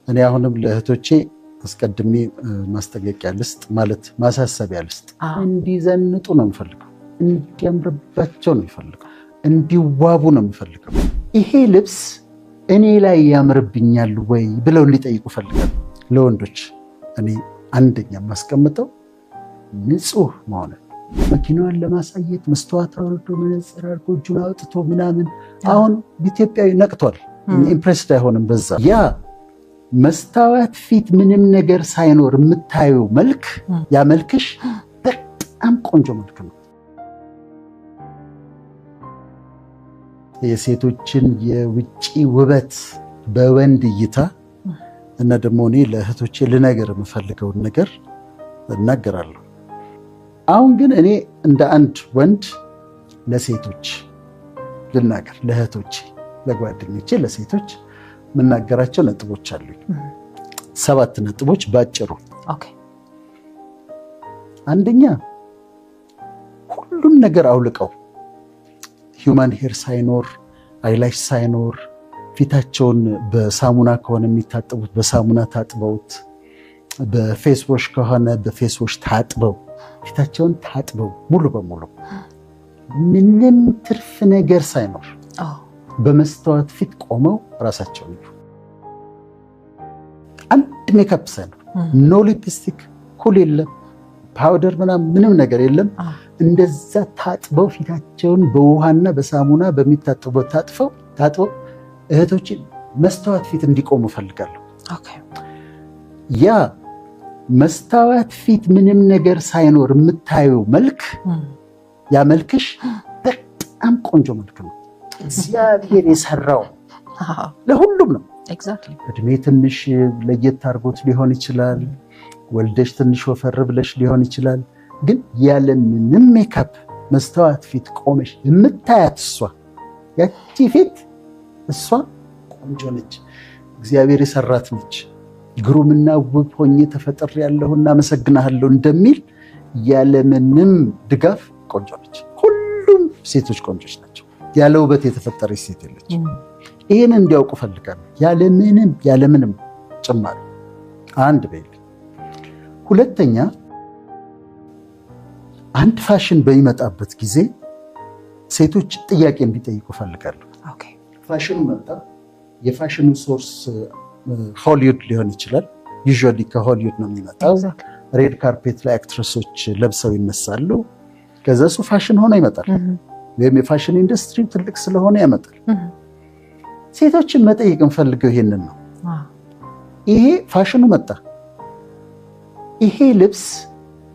እኔ አሁንም ለእህቶቼ አስቀድሜ ማስጠንቀቂያ ልስጥ ማለት ማሳሰቢያ ልስጥ። እንዲዘንጡ ነው የምፈልገው፣ እንዲያምርባቸው ነው የምፈልገው፣ እንዲዋቡ ነው የምፈልገው። ይሄ ልብስ እኔ ላይ ያምርብኛል ወይ ብለው እንዲጠይቁ ፈልጋለሁ። ለወንዶች እኔ አንደኛ ማስቀምጠው ንጹህ መሆን፣ መኪናዋን ለማሳየት መስተዋት አውርዶ መነጽር አድርጎ እጁን አውጥቶ ምናምን። አሁን ኢትዮጵያዊ ነቅቷል፣ ኢምፕሬስድ አይሆንም በዛ። ያ መስታወት ፊት ምንም ነገር ሳይኖር የምታየው መልክ፣ ያ መልክሽ በጣም ቆንጆ መልክ ነው። የሴቶችን የውጪ ውበት በወንድ እይታ እና ደግሞ እኔ ለእህቶቼ ልነገር የምፈልገውን ነገር እናገራለሁ። አሁን ግን እኔ እንደ አንድ ወንድ ለሴቶች ልናገር፣ ለእህቶቼ፣ ለጓደኞቼ፣ ለሴቶች የምናገራቸው ነጥቦች አሉኝ። 7 ነጥቦች ባጭሩ። አንደኛ ሁሉም ነገር አውልቀው ሂውማን ሄር ሳይኖር፣ አይላሽ ሳይኖር፣ ፊታቸውን በሳሙና ከሆነ የሚታጠቡት በሳሙና ታጥበውት፣ በፌስ ዋሽ ከሆነ በፌስ ዋሽ ታጥበው፣ ፊታቸውን ታጥበው ሙሉ በሙሉ ምንም ትርፍ ነገር ሳይኖር በመስተዋት ፊት ቆመው ራሳቸውን ይዩ። አንድ ሜካፕ ሳይኖር፣ ኖ ሊፕስቲክ፣ ኩል የለም፣ ፓውደር ምንም ነገር የለም። እንደዛ ታጥበው ፊታቸውን በውሃና በሳሙና በሚታጠበው ታጥበው እህቶችን መስተዋት ፊት እንዲቆሙ እፈልጋለሁ። ያ መስተዋት ፊት ምንም ነገር ሳይኖር የምታየው መልክ፣ ያ መልክሽ በጣም ቆንጆ መልክ ነው። እግዚአብሔር የሰራው ለሁሉም ነው። እድሜ ትንሽ ለየት አድርጎት ሊሆን ይችላል። ወልደሽ ትንሽ ወፈር ብለሽ ሊሆን ይችላል። ግን ያለ ምንም ሜካፕ መስተዋት ፊት ቆመሽ የምታያት እሷ ያቺ ፊት እሷ ቆንጆ ነች፣ እግዚአብሔር የሰራት ነች፣ ግሩምና ውብ ሆኜ ተፈጥሬያለሁ እና አመሰግናለሁ እንደሚል ያለ ምንም ድጋፍ ቆንጆ ነች። ሁሉም ሴቶች ቆንጆች ናቸው። ያለ ውበት የተፈጠረች ሴት የለች። ይህን እንዲያውቁ ፈልጋለሁ። ያለ ምንም ጭማሪ። አንድ በይል። ሁለተኛ አንድ ፋሽን በሚመጣበት ጊዜ ሴቶች ጥያቄ እንዲጠይቁ ፈልጋለሁ። ፋሽኑ መጣ። የፋሽኑ ሶርስ ሆሊውድ ሊሆን ይችላል። ዩዥዋሊ ከሆሊውድ ነው የሚመጣው። ሬድ ካርፔት ላይ አክትረሶች ለብሰው ይነሳሉ። ከዛ እሱ ፋሽን ሆኖ ይመጣል። ወይም የፋሽን ኢንዱስትሪ ትልቅ ስለሆነ ያመጣል። ሴቶችን መጠየቅ እንፈልገው ይሄንን ነው። ይሄ ፋሽኑ መጣ። ይሄ ልብስ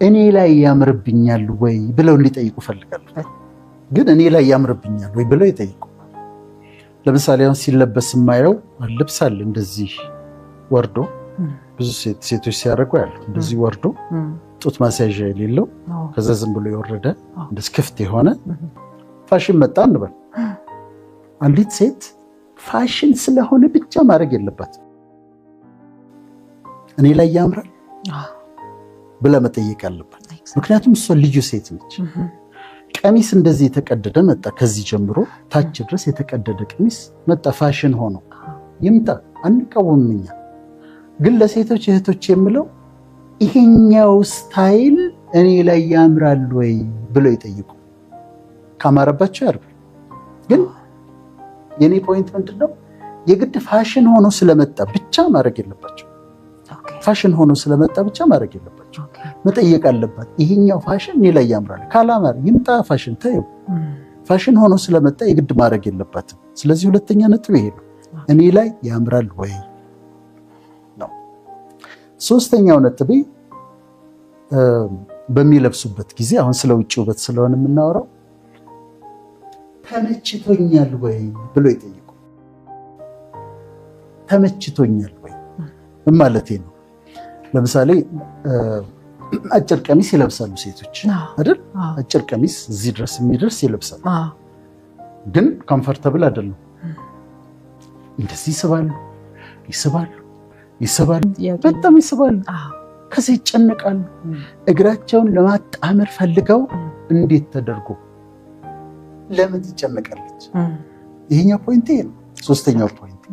እኔ ላይ ያምርብኛል ወይ ብለው እንዲጠይቁ ፈልጋለሁ። ግን እኔ ላይ ያምርብኛል ወይ ብለው ይጠይቁ። ለምሳሌ አሁን ሲለበስ የማየው ልብስ አለ እንደዚህ ወርዶ፣ ብዙ ሴቶች ሲያደርጉ ያሉ እንደዚህ ወርዶ ጡት ማስያዣ የሌለው ከዛ ዝም ብሎ የወረደ እንደዚህ ክፍት የሆነ ፋሽን መጣ እንበል። አንዲት ሴት ፋሽን ስለሆነ ብቻ ማድረግ የለባትም። እኔ ላይ ያምራል ብላ መጠየቅ አለባት። ምክንያቱም እሷ ልዩ ሴት ነች። ቀሚስ እንደዚህ የተቀደደ መጣ። ከዚህ ጀምሮ ታች ድረስ የተቀደደ ቀሚስ መጣ። ፋሽን ሆኖ ይምጣ፣ አንቃወምኛ። ግን ለሴቶች እህቶች የምለው ይሄኛው ስታይል እኔ ላይ ያምራል ወይ ብለው ይጠይቁ። ካማረባቸው ያርጉ። ግን የኔ ፖይንት ምንድነው? የግድ ፋሽን ሆኖ ስለመጣ ብቻ ማድረግ የለባቸው። ፋሽን ሆኖ ስለመጣ ብቻ ማድረግ የለባቸው። መጠየቅ አለባት። ይሄኛው ፋሽን እኔ ላይ ያምራል። ካላማር ይምጣ ፋሽን ታዩ። ፋሽን ሆኖ ስለመጣ የግድ ማድረግ የለባትም። ስለዚህ ሁለተኛ ነጥብ ይሄ ነው፣ እኔ ላይ ያምራል ወይ ነው። ሶስተኛው ነጥቤ በሚለብሱበት ጊዜ አሁን ስለ ውጭ ውበት ስለሆነ የምናወራው ተመችቶኛል ወይ ብሎ ይጠይቁ። ተመችቶኛል ወይ ማለቴ ነው። ለምሳሌ አጭር ቀሚስ ይለብሳሉ ሴቶች አይደል? አጭር ቀሚስ እዚህ ድረስ የሚደርስ ይለብሳሉ። ግን ኮምፎርታብል አይደለም። እንደዚህ ይስባሉ፣ በጣም ይስባሉ። ከዚህ ይጨነቃሉ። እግራቸውን ለማጣመር ፈልገው እንዴት ተደርጎ ለምን ትጨነቃለች? ይሄኛው ፖይንት ነው። ሶስተኛው ፖይንት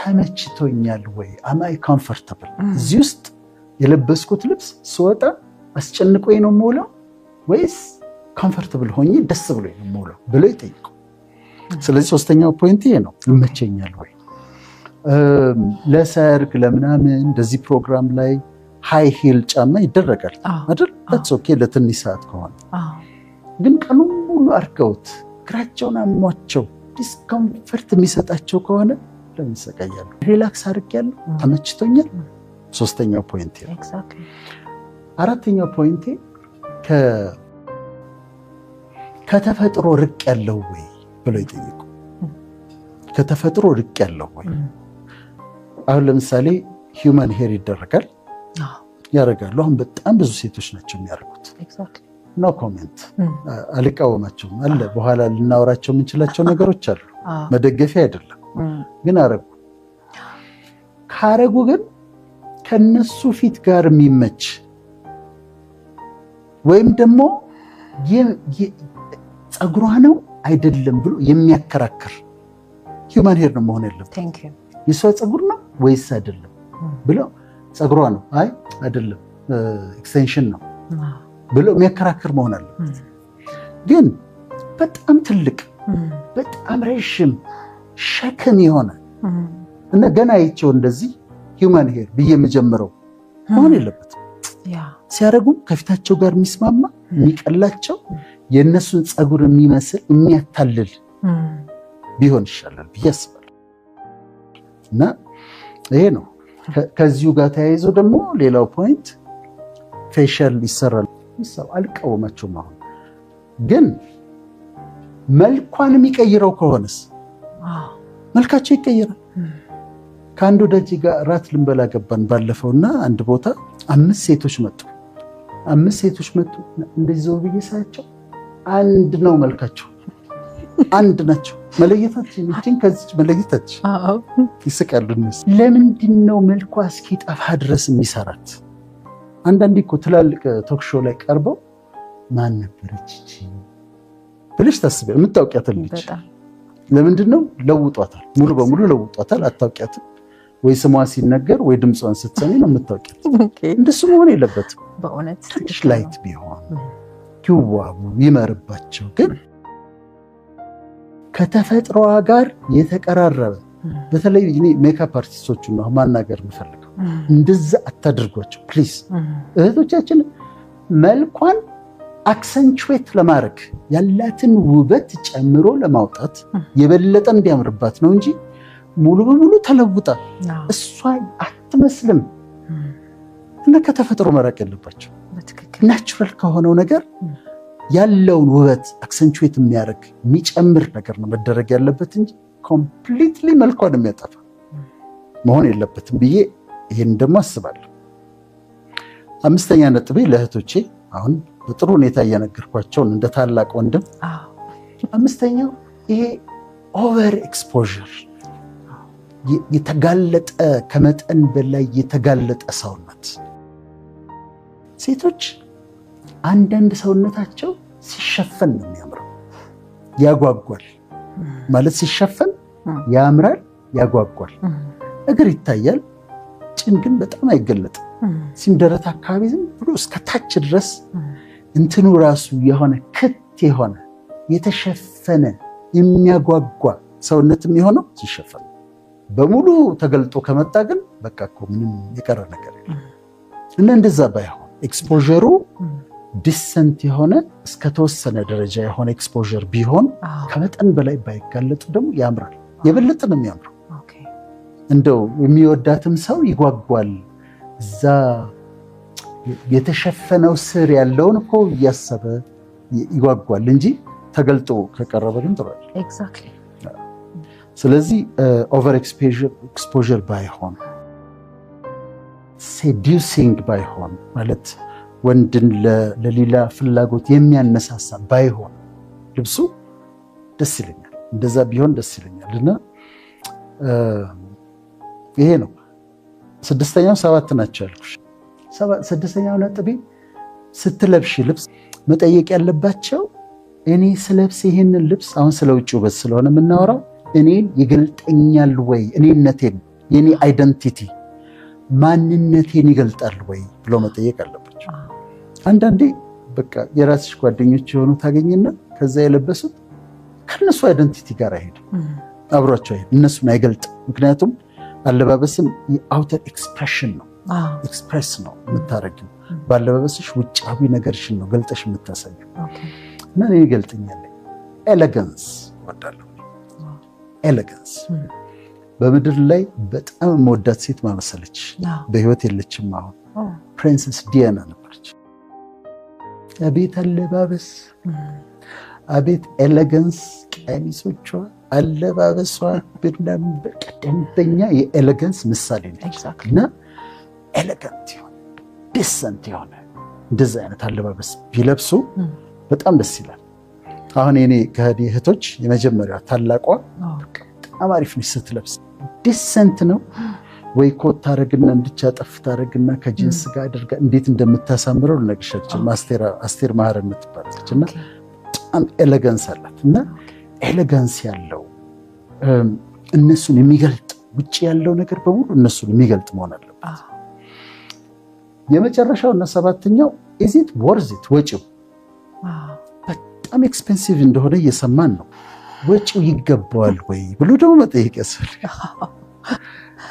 ተመችቶኛል ወይ አማይ ኮምፎርታብል እዚህ ውስጥ የለበስኩት ልብስ ስወጣ አስጨንቆኝ ነው የምውለው ወይስ ኮምፎርታብል ሆኜ ደስ ብሎኝ ነው የምውለው ብሎ ይጠይቁ። ስለዚህ ሶስተኛው ፖይንት ይሄ ነው፣ ይመቸኛል ወይ። ለሰርግ ለምናምን እንደዚህ ፕሮግራም ላይ ሃይ ሂል ጫማ ይደረጋል አይደል? that's okay ለትንሽ ሰዓት ከሆነ ግን ቀኑን ሙሉ አድርገውት እግራቸውን አሟቸው ዲስኮምፈርት የሚሰጣቸው ከሆነ ለምን ይሰቃያሉ? ሪላክስ አድርጌያለሁ፣ ተመችቶኛል። ሶስተኛው ፖይንት ነው። አራተኛው ፖይንት ከተፈጥሮ ርቅ ያለው ወይ ብለው ይጠይቁ። ከተፈጥሮ ርቅ ያለው ወይ? አሁን ለምሳሌ ሂውማን ሄር ይደረጋል ያደርጋሉ። አሁን በጣም ብዙ ሴቶች ናቸው የሚያደርጉት። ኖ ኮሜንት፣ አልቃወማቸውም። አለ በኋላ ልናወራቸው የምንችላቸው ነገሮች አሉ፣ መደገፊያ አይደለም። ግን ካረጉ ግን ከነሱ ፊት ጋር የሚመች ወይም ደግሞ ፀጉሯ ነው አይደለም ብሎ የሚያከራክር ሂውማን ሄር ነው መሆን ያለበት። የሷ ፀጉር ነው ወይስ አይደለም ብሎ ፀጉሯ ነው አይ አይደለም ኤክስቴንሽን ነው ብሎ የሚያከራክር መሆን አለበት። ግን በጣም ትልቅ በጣም ረዥም ሸክም የሆነ እና ገና አይቼው እንደዚህ ሂውማን ሄር ብዬ የምጀምረው መሆን የለበትም። ሲያረጉም ከፊታቸው ጋር የሚስማማ የሚቀላቸው የእነሱን ፀጉር የሚመስል የሚያታልል ቢሆን ይሻላል ብዬ አስባለሁ። እና ይሄ ነው። ከዚሁ ጋር ተያይዞ ደግሞ ሌላው ፖይንት ፌሻል ይሰራል። አልቃወማቸውም። አሁን ግን መልኳን የሚቀይረው ከሆነስ መልካቸው ይቀይራል። ከአንድ ወዳጅ ጋር ራት ልንበላ ገባን ባለፈውና አንድ ቦታ 5 ሴቶች መጡ። 5 ሴቶች መጡ። እንደዚህ ዘው ብዬ ሳያቸው አንድ ነው መልካቸው፣ አንድ ናቸው። መለየታችን እንትን ከዚህ መለየታችን ይስቃሉ እነሱ። ለምንድን ነው መልኳ እስኪጠፋ ድረስ የሚሰራት? አንዳንዴ እኮ ትላልቅ ቶክ ሾው ላይ ቀርበው ማን ነበረች እቺ ብለሽ ታስቢያለሽ። የምታውቂያትን ልጅ ለምንድን ነው ለውጧታል፣ ሙሉ በሙሉ ለውጧታል። አታውቂያትም ወይ ስሟ ሲነገር ወይ ድምጿን ስትሰሚ ነው የምታውቂያት። እንደሱ መሆን የለበትም። በእውነት ትንሽ ላይት ቢሆን ይዋቡ ይመርባቸው። ግን ከተፈጥሮዋ ጋር የተቀራረበ በተለይ እኔ ሜካፕ አርቲስቶቹን ነው ማናገር የምፈልገው። እንደዛ አታድርጓቸው ፕሊዝ። እህቶቻችን መልኳን አክሰንቹዌት ለማድረግ ያላትን ውበት ጨምሮ ለማውጣት የበለጠ እንዲያምርባት ነው እንጂ ሙሉ በሙሉ ተለውጣ እሷ አትመስልም። እና ከተፈጥሮ መራቅ ያለባቸው ናቹራል ከሆነው ነገር ያለውን ውበት አክሰንቹዌት የሚያደርግ የሚጨምር ነገር ነው መደረግ ያለበት እንጂ ኮምፕሊትሊ መልኳን የሚያጠፋ መሆን የለበትም ብዬ ይሄን ደግሞ አስባለሁ። አምስተኛ ነጥቤ ለእህቶቼ አሁን በጥሩ ሁኔታ እየነገርኳቸውን እንደ ታላቅ ወንድም፣ አምስተኛው ይሄ ኦቨር ኤክስፖዠር፣ የተጋለጠ ከመጠን በላይ የተጋለጠ ሰውነት። ሴቶች አንዳንድ ሰውነታቸው ሲሸፈን ነው የሚያምረው፣ ያጓጓል ማለት ሲሸፈን ያምራል፣ ያጓጓል። እግር ይታያል፣ ጭን ግን በጣም አይገለጥም። ሲምደረት አካባቢ ዝም ብሎ እስከ ታች ድረስ እንትኑ ራሱ የሆነ ክት የሆነ የተሸፈነ የሚያጓጓ ሰውነት የሚሆነው ሲሸፈን። በሙሉ ተገልጦ ከመጣ ግን በቃ እኮ ምንም የቀረ ነገር የለም። እና እንደዛ ባይሆን ኤክስፖዠሩ ዲሰንት የሆነ እስከ ተወሰነ ደረጃ የሆነ ኤክስፖዠር ቢሆን ከመጠን በላይ ባይጋለጡ ደግሞ ያምራል፣ የበለጠ ነው የሚያምረው። እንደው የሚወዳትም ሰው ይጓጓል። እዛ የተሸፈነው ስር ያለውን እኮ እያሰበ ይጓጓል እንጂ ተገልጦ ከቀረበ ግን ጥሩ አይደለም። ስለዚህ ኦቨር ኤክስፖዠር ባይሆን፣ ሴዲዩሲንግ ባይሆን ማለት ወንድን ለሌላ ፍላጎት የሚያነሳሳ ባይሆን ልብሱ ደስ ይለኛል። እንደዛ ቢሆን ደስ ይለኛል። እና ይሄ ነው። ስድስተኛው 7 ናቸው ያልኩሽ። ስድስተኛው ነጥቤ ስትለብሽ ልብስ መጠየቅ ያለባቸው እኔ ስለብስ ይሄንን ልብስ አሁን ስለ ውጭ ውበት ስለሆነ የምናወራው እኔን ይገልጠኛል ወይ፣ እኔነቴን የኔ አይደንቲቲ ማንነቴን ይገልጣል ወይ ብሎ መጠየቅ አለባቸው። አንዳንዴ በቃ የራስሽ ጓደኞች የሆኑ ታገኝና ከዛ የለበሱት ከነሱ አይደንቲቲ ጋር አይሄድም፣ አብሯቸው አይሄድ፣ እነሱን አይገልጥም። ምክንያቱም አለባበስም የአውተር ኤክስፕሬሽን ነው፣ ኤክስፕሬስ ነው የምታረጊው። ባለባበስሽ ውጫዊ ነገርሽን ነው ገልጠሽ የምታሳየው። እና እኔ ይገልጥኛል። ኤሌጋንስ ወዳለሁ። ኤሌጋንስ በምድር ላይ በጣም መወዳት ሴት ማመሰለች በህይወት የለችም አሁን። ፕሪንሰስ ዲያና ነበረች። አቤት አለባበስ፣ አቤት ኤሌጋንስ፣ ቀሚሶቿ፣ አለባበሷ ደንበኛ የኤሌጋንስ ምሳሌ ነች። እና ኤሌጋንት የሆነ ዲሰንት የሆነ እንደዚህ አይነት አለባበስ ቢለብሱ በጣም ደስ ይላል። አሁን የኔ ከህዲ እህቶች የመጀመሪያው ታላቋ በጣም አሪፍ ነች ስትለብስ፣ ዲሰንት ነው ወይ ኮት ታረግና እንድቻጠፍ ታረግና ከጂንስ ጋር አድርጋ እንዴት እንደምታሳምረው ልነግርሻችን። አስቴር ማህረ የምትባለች እና በጣም ኤሌጋንስ አላት። እና ኤሌጋንስ ያለው እነሱን የሚገልጥ ውጭ ያለው ነገር በሙሉ እነሱን የሚገልጥ መሆን አለበት። የመጨረሻው እና ሰባተኛው ኢዚት ወርዚት ወጪው በጣም ኤክስፔንሲቭ እንደሆነ እየሰማን ነው። ወጪው ይገባዋል ወይ ብሎ ደግሞ መጠየቅ ያስፈልጋል።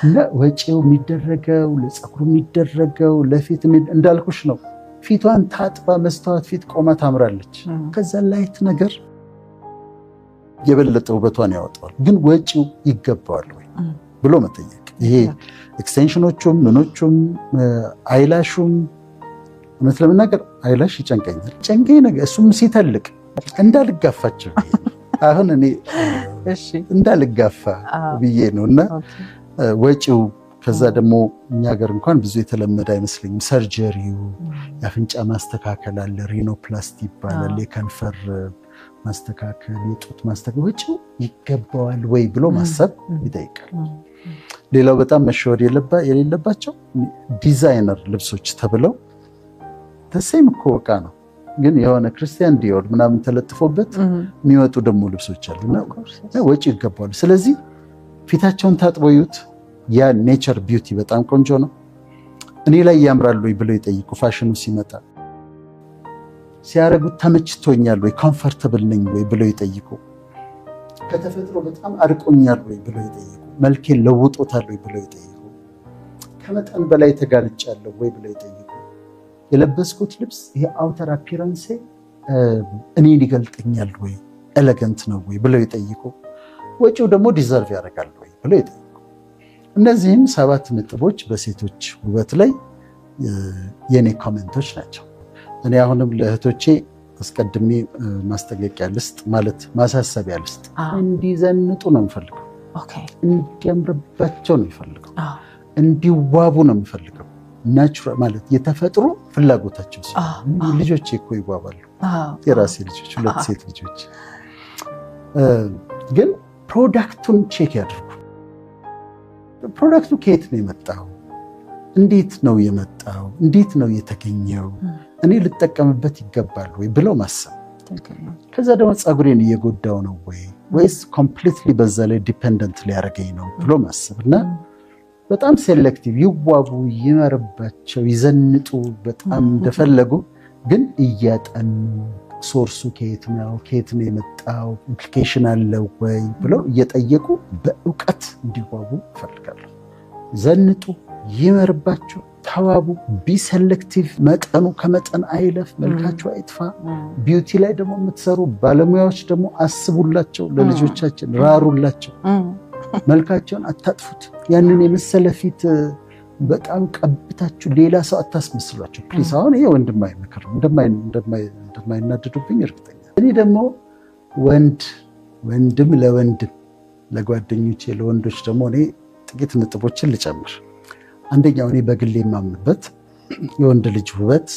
እና ወጪው የሚደረገው ለፀጉሩ የሚደረገው ለፊት እንዳልኩሽ ነው። ፊቷን ታጥባ መስተዋት ፊት ቆማ ታምራለች። ከዛ ላይት ነገር የበለጠ ውበቷን ያወጣዋል። ግን ወጪው ይገባዋል ወይ ብሎ መጠየቅ። ይሄ ኤክስቴንሽኖቹም ምኖቹም አይላሹም፣ እውነት ለመናገር አይላሽ ይጨንቀኛል። ጨንቀኝ ነገር እሱም ሲተልቅ እንዳልጋፋቸው አሁን እኔ እንዳልጋፋ ብዬ ነው። እና ወጪው ከዛ ደግሞ እኛ ሀገር እንኳን ብዙ የተለመደ አይመስለኝም። ሰርጀሪው የአፍንጫ ማስተካከል አለ፣ ሪኖፕላስቲ ይባላል፣ የከንፈር ማስተካከል፣ የጡት ማስተካከል። ወጪው ይገባዋል ወይ ብሎ ማሰብ ይጠይቃል። ሌላው በጣም መሸወድ የሌለባቸው ዲዛይነር ልብሶች ተብለው ተሰይም እኮ ዕቃ ነው፣ ግን የሆነ ክርስቲያን ዲዮር ምናምን ተለጥፎበት የሚወጡ ደግሞ ልብሶች አሉና ወጪ ይገባዋል። ስለዚህ ፊታቸውን ታጥበው ይዩት። ያ ኔቸር ቢዩቲ በጣም ቆንጆ ነው። እኔ ላይ ያምራሉ ብለው ይጠይቁ። ፋሽኑ ሲመጣ ሲያረጉት ተመችቶኛል ወይ ኮምፎርታብል ነኝ ወይ ብለው ይጠይቁ። ከተፈጥሮ በጣም አርቆኛል ወይ ብለው ይጠይቁ። መልኬን ለውጦታል ወይ ብለው ይጠይቁ። ከመጠን በላይ ተጋልጫለሁ ወይ ብለው ይጠይቁ። የለበስኩት ልብስ ይሄ አውተር አፒራንሴ እኔን ይገልጠኛል ወይ ኤሌጋንት ነው ወይ ብለው ይጠይቁ። ወጪው ደግሞ ዲዘርቭ ያደርጋል ወይ ብለው ይጠይቁ። እነዚህም 7 ነጥቦች በሴቶች ውበት ላይ የኔ ኮሜንቶች ናቸው። እኔ አሁንም ለእህቶቼ አስቀድሜ ማስጠንቀቂያ ልስጥ፣ ማለት ማሳሰቢያ ልስጥ። እንዲዘንጡ ነው የምፈልገው፣ እንዲያምርባቸው ነው የምፈልገው፣ እንዲዋቡ ነው የምፈልገው። ናቹራል ማለት የተፈጥሮ ፍላጎታቸው ሲሆን ልጆቼ እኮ ይዋባሉ። የራሴ ልጆች 2 ሴት ልጆች። ግን ፕሮዳክቱን ቼክ ያድርጉ። ፕሮዳክቱ ከየት ነው የመጣው? እንዴት ነው የመጣው? እንዴት ነው የተገኘው? እኔ ልጠቀምበት ይገባል ወይ ብለው ማሰብ። ከዛ ደግሞ ፀጉሬን እየጎዳው ነው ወይ ወይስ ኮምፕሊትሊ በዛ ላይ ዲፔንደንት ሊያደርገኝ ነው ብሎ ማሰብ እና በጣም ሴሌክቲቭ ይዋቡ፣ ይመርባቸው፣ ይዘንጡ በጣም እንደፈለጉ፣ ግን እያጠኑ ሶርሱ ከየት ነው የመጣው፣ ኢምፕሊኬሽን አለው ወይ ብለው እየጠየቁ በእውቀት እንዲዋቡ እፈልጋለሁ። ዘንጡ፣ ይመርባቸው፣ ተዋቡ። ቢሴሌክቲቭ፣ መጠኑ ከመጠን አይለፍ፣ መልካቸው አይጥፋ። ቢዩቲ ላይ ደግሞ የምትሰሩ ባለሙያዎች ደግሞ አስቡላቸው፣ ለልጆቻችን ራሩላቸው። መልካቸውን አታጥፉት። ያንን የመሰለ ፊት በጣም ቀብታችሁ ሌላ ሰው አታስመስሏቸው ፕሊዝ። አሁን ይሄ ወንድማዊ ምክር እንደማይናደዱብኝ እርግጠኛ። እኔ ደግሞ ወንድም ለወንድም ለጓደኞቼ ለወንዶች ደግሞ እኔ ጥቂት ነጥቦችን ልጨምር። አንደኛው እኔ በግሌ የማምንበት የወንድ ልጅ ውበት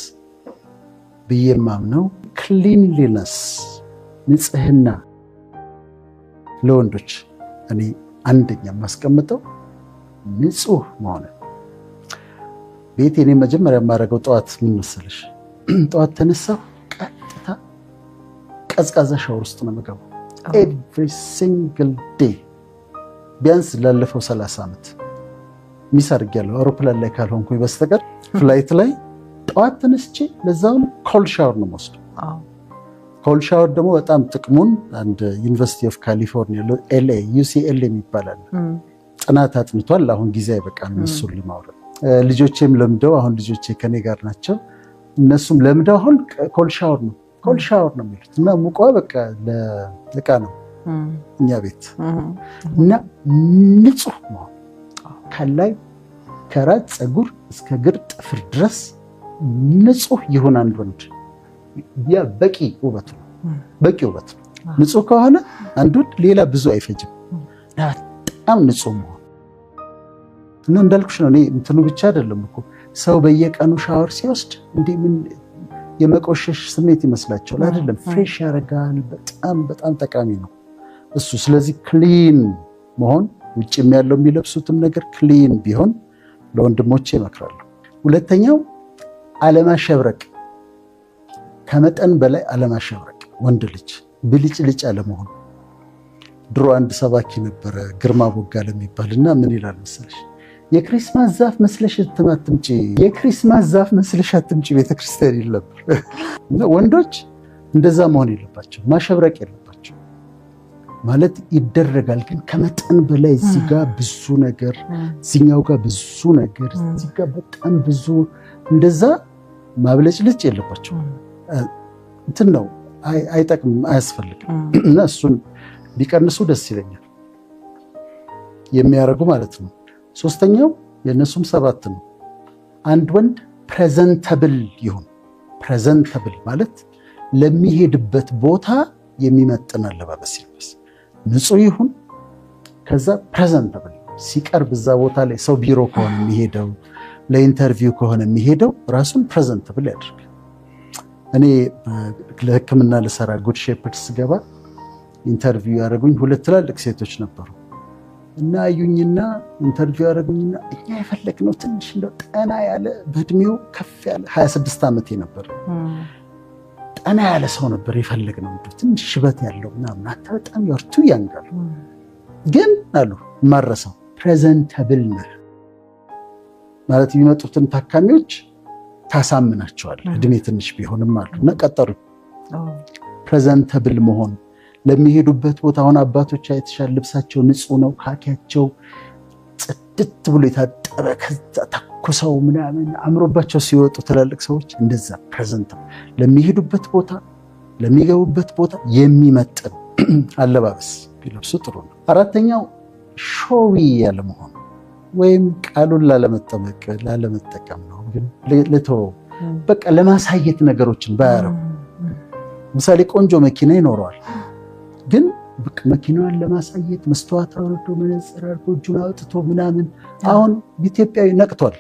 ብዬ የማምነው ክሊንሊነስ፣ ንጽህና ለወንዶች እኔ አንደኛ የማስቀምጠው ንጹህ መሆን። ቤቴ እኔ መጀመሪያ የማደርገው ጠዋት ምን መሰለሽ? ጠዋት ተነሳሁ ቀጥታ ቀዝቃዛ ሻወር ውስጥ ነው የምገባው። ኤቭሪ ሲንግል ዴይ ቢያንስ ላለፈው 30 ዓመት ሚስ አድርጌያለሁ አውሮፕላን ላይ ካልሆንኩኝ በስተቀር ፍላይት ላይ ጠዋት ተነስቼ ለዛውም ኮልድ ሻወር ነው የምወስደው። ኮልድ ሻወር ደግሞ በጣም ጥቅሙን አንድ ዩኒቨርሲቲ ኦፍ ካሊፎርኒያ LA UCLA የሚባላል ጥናት አጥንቷል። አሁን ጊዜ አይበቃም እሱን ለማውራት። ልጆቼም ለምደው አሁን ልጆቼ ከኔ ጋር ናቸው። እነሱም ለምደው አሁን ኮልድ ሻወር ነው የሚሉት እና ሙቋ በቃ ለእቃ ነው እኛ ቤት እና ንጹህ ነው ከላይ ከራስ ፀጉር እስከ እግር ጥፍር ድረስ ንጹህ ይሁን አንድ ወንድ ያ በቂ ውበት ነው። ንጹህ ከሆነ አንድ ወንድ ሌላ ብዙ አይፈጅም። በጣም ንጹህ ነው እና እንዳልኩሽ ነው እኔ እንትኑ ብቻ አይደለም እኮ ሰው በየቀኑ ሻወር ሲወስድ እንዴ ምን የመቆሸሽ ስሜት ይመስላችኋል? አይደለም፣ ፍሬሽ ያደርጋል። በጣም ጠቃሚ ነው እሱ። ስለዚህ ክሊን መሆን ውጭም ያለው የሚለብሱትም ነገር ክሊን ቢሆን ለወንድሞቼ እመክራለሁ። ሁለተኛው አለማሸብረቅ፣ ከመጠን በላይ አለማሸብረቅ። ወንድ ልጅ ብልጭልጭ አለመሆን። ድሮ አንድ ሰባኪ ነበረ ግርማ ቦጋለ የሚባልና ምን ይላል መሰለሽ? የክሪስማስ ዛፍ መስለሽ አትምጪ ቤተክርስቲያን ይል ነበር። ወንዶች እንደዛ መሆን የለባቸው፣ ማሸብረቅ የለባቸው። ማለት ይደረጋል ግን ከመጠን በላይ እዚህ ጋር ብዙ ነገር፣ እዚህኛው ጋር ብዙ ነገር፣ እዚህ ጋር በጣም ብዙ እንደዛ ማብለጭልጭ የለባቸው። እንትን ነው አይጠቅምም፣ አያስፈልግም። እና እሱን ቢቀንሱ ደስ ይለኛል የሚያደርጉ ማለት ነው። ሶስተኛው የእነሱም 7 ነው። አንድ ወንድ ፕሬዘንተብል ይሁን። ፕሬዘንተብል ማለት ለሚሄድበት ቦታ የሚመጥን አለባበስ ይልበስ። ንጹህ ይሁን። ከዛ ፕሬዘንተብል ሲቀርብ እዛ ቦታ ላይ ሰው ቢሮ ከሆነ የሚሄደው ለኢንተርቪው ከሆነ የሚሄደው ራሱን ፕሬዘንተብል ያድርግ። እኔ ለሕክምና ልሰራ ጉድ ሼፐርድስ ገባ ኢንተርቪው ያደረጉኝ 2 ትላልቅ ሴቶች ነበሩ እና አዩኝና ኢንተርቪው ያደረጉኝና እኛ የፈለግነው ትንሽ እንደው ጠና ያለ በእድሜው ከፍ ያለ 26 ዓመቴ ነበር። ጠና ያለ ሰው ነበር የፈለግነው፣ እንደው ትንሽ ሽበት ያለው ምናምን። አንተ በጣም ያርቱ ያንጋሉ ግን አሉ ማረሰው ፕሬዘንተብል ነህ ማለት የሚመጡትን ታካሚዎች ታሳምናቸዋል። እድሜ ትንሽ ቢሆንም አሉና ቀጠሩ። ፕሬዘንተብል መሆን ለሚሄዱበት ቦታ አሁን አባቶች አይተሻል፣ ልብሳቸው ንጹህ ነው፣ ካኪያቸው ጽድት ብሎ የታጠበ ከዛ ተኩሰው ምናምን አምሮባቸው ሲወጡ ትላልቅ ሰዎች እንደዛ ፕሬዘንት ለሚሄዱበት ቦታ ለሚገቡበት ቦታ የሚመጥን አለባበስ ቢለብሱ ጥሩ ነው። አራተኛው ሾዊ ያለመሆን ወይም ቃሉን ላለመጠቀም ነው፣ ግን በቃ ለማሳየት ነገሮችን ባያረጉ። ምሳሌ ቆንጆ መኪና ይኖረዋል ግን መኪናዋን ለማሳየት መስተዋት አውርዶ መነጽር አድርጎ እጁን አውጥቶ ምናምን። አሁን ኢትዮጵያዊ ነቅቷል፣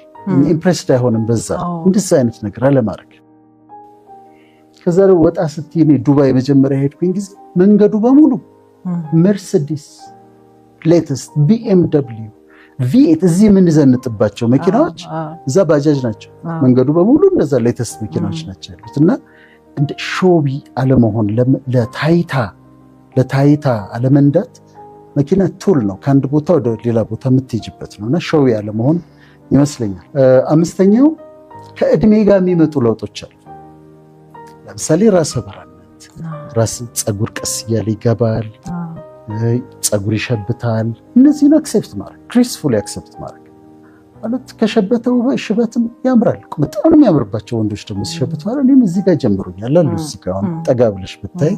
ኢምፕሬስድ አይሆንም በዛ እንደዛ አይነት ነገር አለማድረግ። ከዛ ደግሞ ወጣ ስትይ እኔ ዱባይ መጀመሪያ ሄድኩኝ ጊዜ መንገዱ በሙሉ መርሴዲስ፣ ሌተስት BMW፣ V8 እዚህ የምንዘንጥባቸው መኪናዎች እዛ ባጃጅ ናቸው። መንገዱ በሙሉ እንደዛ ሌተስት መኪናዎች ናቸው ያሉት። እና እንደ ሾቢ አለመሆን ለታይታ አለመንዳት። መኪና ቱል ነው፣ ከአንድ ቦታ ወደ ሌላ ቦታ የምትሄጅበት ነው እና ሾዊ አለመሆን ይመስለኛል። አምስተኛው ከእድሜ ጋር የሚመጡ ለውጦች አሉ። ለምሳሌ ራሰ በራነት፣ ራስ ፀጉር ቀስ እያለ ይገባል፣ ፀጉር ይሸብታል። እነዚህን አክሴፕት ማድረግ፣ ግሬስፉሊ አክሴፕት ማድረግ ማለት ከሸበተው ሽበትም ያምራል። በጣም የሚያምርባቸው ወንዶች ደግሞ ሲሸብቱ ማለት እኔም እዚህ ጋር ጀምሩኛል አሉ። እዚህ ጋር ጠጋ ብለሽ ብታይ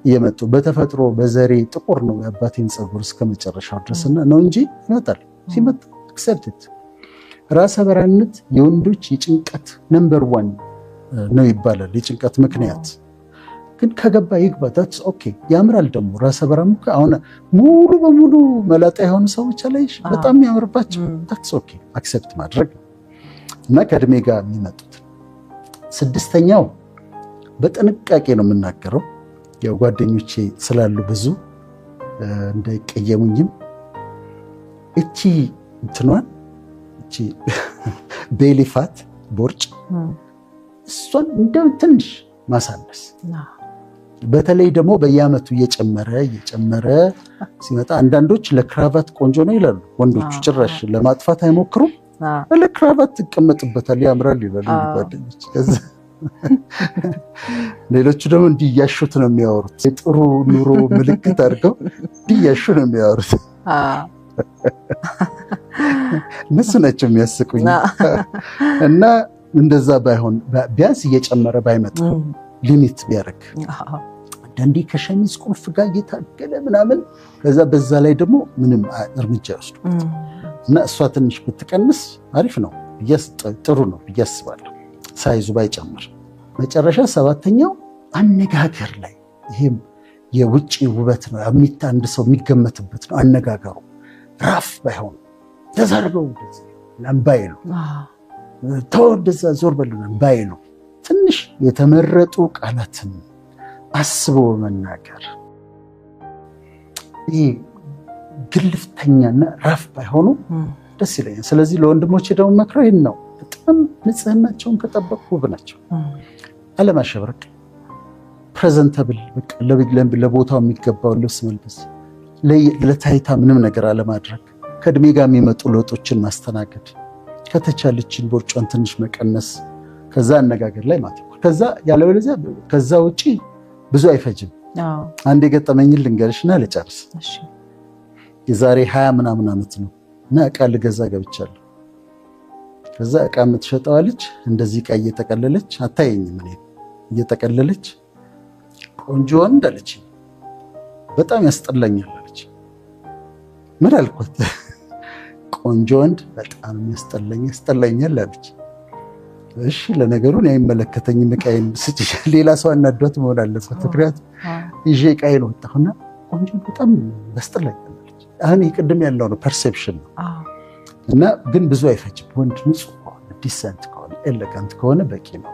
እየመጡ በተፈጥሮ በዘሬ ጥቁር ነው የአባቴን ፀጉር እስከ መጨረሻው ድረስና ነው እንጂ ይመጣል። ሲመጣ አክሴፕት። ራሰ በራነት የወንዶች የጭንቀት ነምበር 1 ነው ይባላል፣ የጭንቀት ምክንያት። ግን ከገባ ይግባ፣ ታትስ ኦኬ። ያምራል ደግሞ ራሰ በራሙ አሁን ሙሉ በሙሉ መላጣ የሆኑ ሰዎች አለሽ በጣም ያምርባቸው፣ ታትስ ኦኬ አክሴፕት ማድረግ እና ከእድሜ ጋር የሚመጡት። 6ኛው በጥንቃቄ ነው የምናገረው፣ ያው ጓደኞቼ ስላሉ ብዙ እንዳይቀየሙኝም እቺ እንትኗን እቺ ቤሊፋት ቦርጭ እሷን እንደው ትንሽ ማሳነስ በተለይ ደግሞ በየዓመቱ እየጨመረ ሲመጣ አንዳንዶች ለክራቫት ቆንጆ ነው ይላሉ። ወንዶቹ ጭራሽ ለማጥፋት አይሞክሩም። ለክራቫት ትቀመጥበታል ያምራል ይላሉ ጓደኞች። ሌሎቹ ደግሞ እንዲህ እያሹት ነው የሚያወሩት። የጥሩ ኑሮ ምልክት አድርገው እንዲህ እያሹ ነው የሚያወሩት። እነሱ ናቸው የሚያስቁኝ። እና እንደዛ ባይሆን ቢያንስ እየጨመረ ባይመጣ ሊሚት ቢያደርግ አንዳንዴ ከሸሚዝ ቁልፍ ጋር እየታገለ ምናምን ከዛ በዛ ላይ ደግሞ ምንም እርምጃ ይወስዱ እና እሷ ትንሽ ብትቀንስ አሪፍ ነው፣ ጥሩ ነው ብዬ አስባለሁ። ሳይዙ ባይጨምር። መጨረሻ 7ኛው አነጋገር ላይ ይሄም የውጭ ውበት ነው። አንድ ሰው የሚገመትበት ነው አነጋገሩ። ራፍ ባይሆን ተዛርገው ባይሉ ተወደዛ ዞር በሉና ባይሉ ትንሽ የተመረጡ ቃላትን አስቦ መናገር። ይሄ ግልፍተኛና ራፍ ባይሆኑ ደስ ይለኛል። ስለዚህ ለወንድሞቼ ደግሞ መክረው ይሄን ነው። በጣም ንጽህናቸውን ከጠበቁ ውብ ናቸው። አለማሸብረቅ፣ ፕሬዘንተብል፣ ለቦታው የሚገባው ልብስ መልበስ፣ ለታይታ ምንም ነገር አለማድረግ፣ ከእድሜ ጋር የሚመጡ ለውጦችን ማስተናገድ፣ ከተቻለችን ቦርጯን ትንሽ መቀነስ፣ ከዛ አነጋገር ላይ ማተኮር። ከዛ ያለበለዚያ ከዛ ውጪ ብዙ አይፈጅም። አንድ የገጠመኝን ልንገርሽና ልጨርስ። የዛሬ 20 ምናምን ዓመት ነው እና ዕቃ ልገዛ ገብቻለሁ። ከዛ ዕቃ የምትሸጠዋ ልጅ እንደዚህ ዕቃ እየጠቀለለች አታየኝም፣ እኔ እየጠቀለለች ቆንጆ ወንድ አለች፣ በጣም ያስጠላኛል አለች። ምን አልኳት? ቆንጆ ወንድ በጣም ያስጠላኛል አለች። እሺ ለነገሩ እኔ አይመለከተኝም፣ ዕቃዬን ስጪ፣ ሌላ ሰው አናዷት መሆን አለበት። ምክንያቱም ይዤ ዕቃዬን ወጣሁና ቆንጆ በጣም ያስጠላኛል አለች። አሁን ቅድም ያለው ነው ፐርሴፕሽን ነው። እና ግን ብዙ አይፈጅም። ወንድ ንጹህ ከሆነ ዲሰንት ከሆነ ኤሌጋንት ከሆነ በቂ ነው።